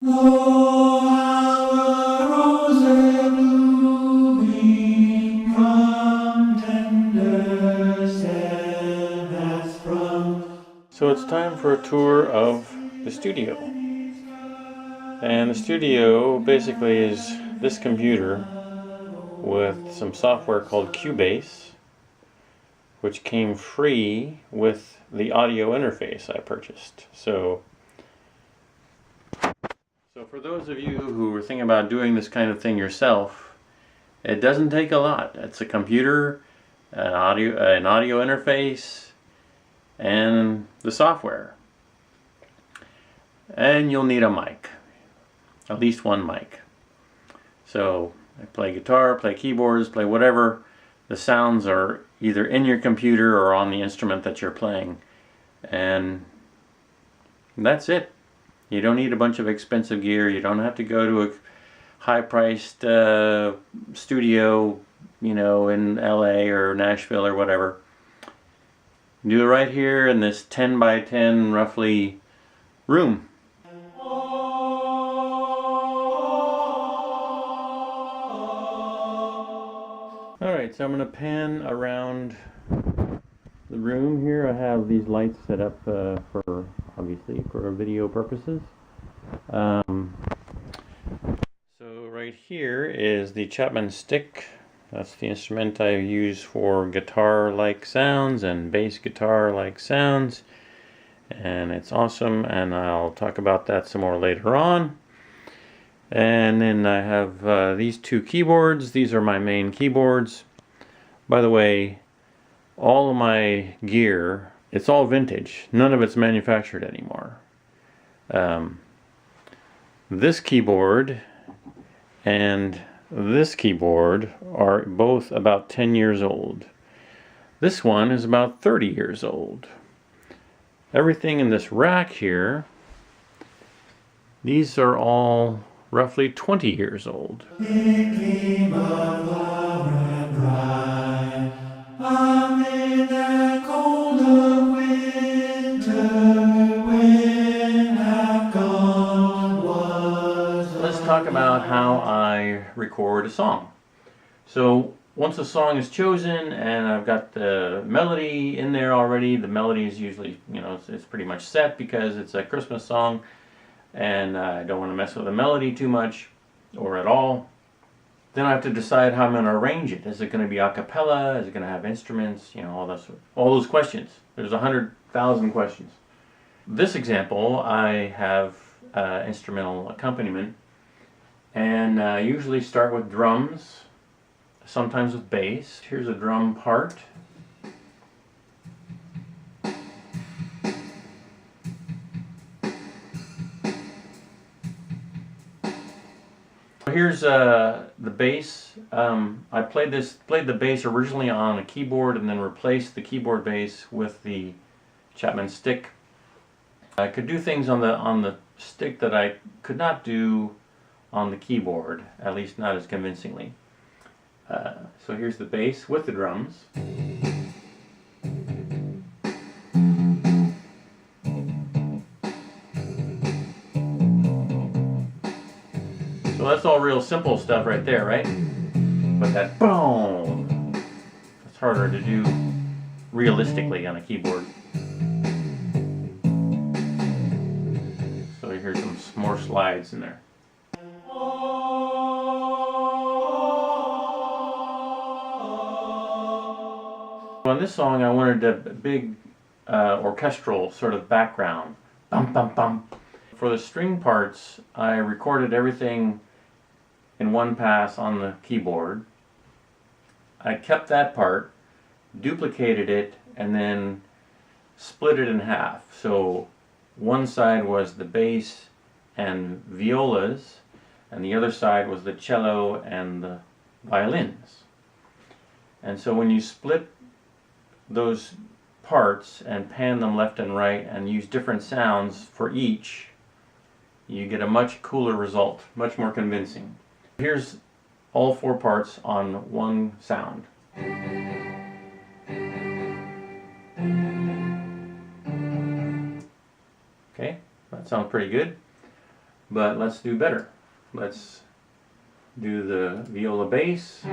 Lo, how a rose blooming from tender stem hath sprung. So it's time for a tour of the studio. And the studio basically is this computer with some software called Cubase, which came free with the audio interface I purchased. So for those of you who are thinking about doing this kind of thing yourself, it doesn't take a lot. It's a computer, an audio interface, and the software. And you'll need a mic, at least one mic. So I play guitar, play keyboards, play whatever. The sounds are either in your computer or on the instrument that you're playing. And that's it. You don't need a bunch of expensive gear. You don't have to go to a high-priced studio, you know, in LA or Nashville or whatever. Do it right here in this 10 by 10 roughly room. Alright, so I'm going to pan around the room here. I have these lights set up obviously for video purposes. So right here is the Chapman stick. That's the instrument I use for guitar-like sounds and bass guitar-like sounds. And it's awesome, and I'll talk about that some more later on. And then I have these two keyboards. These are my main keyboards. By the way, all of my gear, it's all vintage. None of it's manufactured anymore. This keyboard and this keyboard are both about 10 years old. This one is about 30 years old. Everything in this rack here, these are all roughly 20 years old. Amid that cold of winter, when half gone was. Let's talk about how I record a song. So once a song is chosen and I've got the melody in there already, the melody is usually, you know, it's pretty much set because it's a Christmas song and I don't want to mess with the melody too much or at all. Then I have to decide how I'm going to arrange it. Is it going to be a cappella? Is it going to have instruments? You know, all those questions. There's 100,000 questions. This example, I have instrumental accompaniment, and I usually start with drums, sometimes with bass. Here's a drum part. Here's the bass. I played the bass originally on a keyboard and then replaced the keyboard bass with the Chapman stick. I could do things on the stick that I could not do on the keyboard, at least not as convincingly. So here's the bass with the drums. So that's all real simple stuff right there, right? But that boom, that's harder to do realistically on a keyboard. So here's some more slides in there. On this song I wanted a big orchestral sort of background. Bum, bum, bum. For the string parts, I recorded everything in one pass on the keyboard. I kept that part, duplicated it, and then split it in half. So one side was the bass and violas, and the other side was the cello and the violins. And so when you split those parts and pan them left and right and use different sounds for each, you get a much cooler result, much more convincing. Here's all four parts on one sound. Okay, that sounds pretty good. But let's do better. Let's do the viola bass with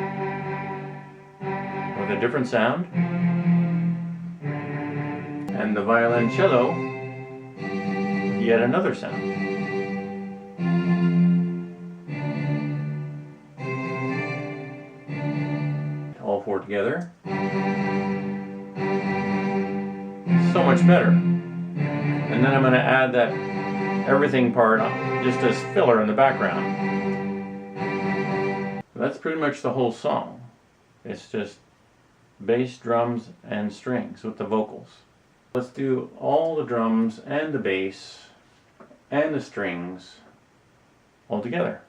a different sound, and the violoncello, yet another sound. All four together. So much better. And then I'm going to add that everything part just as filler in the background. That's pretty much the whole song. It's just bass, drums, and strings with the vocals. Let's do all the drums and the bass and the strings all together.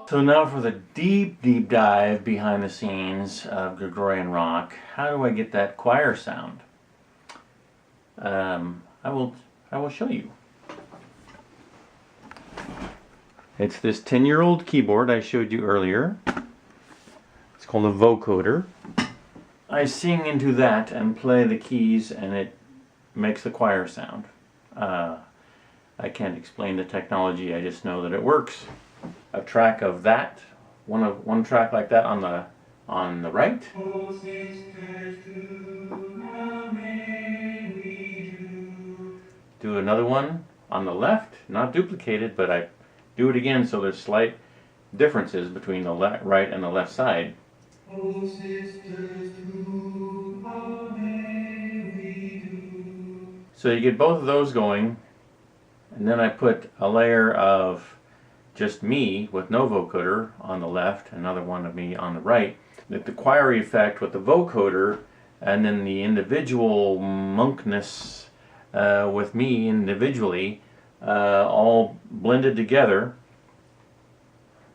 So now for the deep dive behind the scenes of Gregorian rock. How do I get that choir sound? I will show you. It's this 10-year-old keyboard I showed you earlier. It's called a vocoder. I sing into that and play the keys, and it makes the choir sound. I can't explain the technology, I just know that it works. A track of that, one track like that on the right. Do another one on the left, not duplicated, but I do it again so there's slight differences between the right and the left side. So you get both of those going, and then I put a layer of just me with no vocoder on the left, another one of me on the right. The choir effect with the vocoder, and then the individual monkness with me individually, all blended together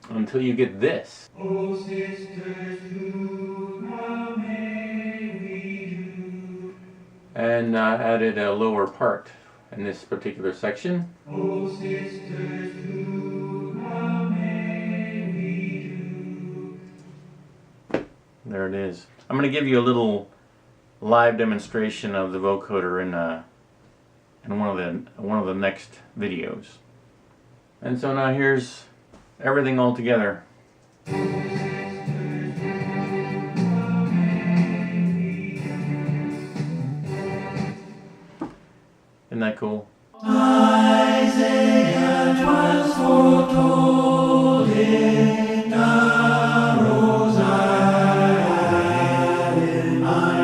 until you get this. Oh, sisters, who how may we do? And added a lower part in this particular section. Oh, sisters, who how may we do? There it is. I'm going to give you a little live demonstration of the vocoder in one of the next videos. And so now here's everything all together. Isn't that cool? Isaiah 'twas foretold in the rose I had in my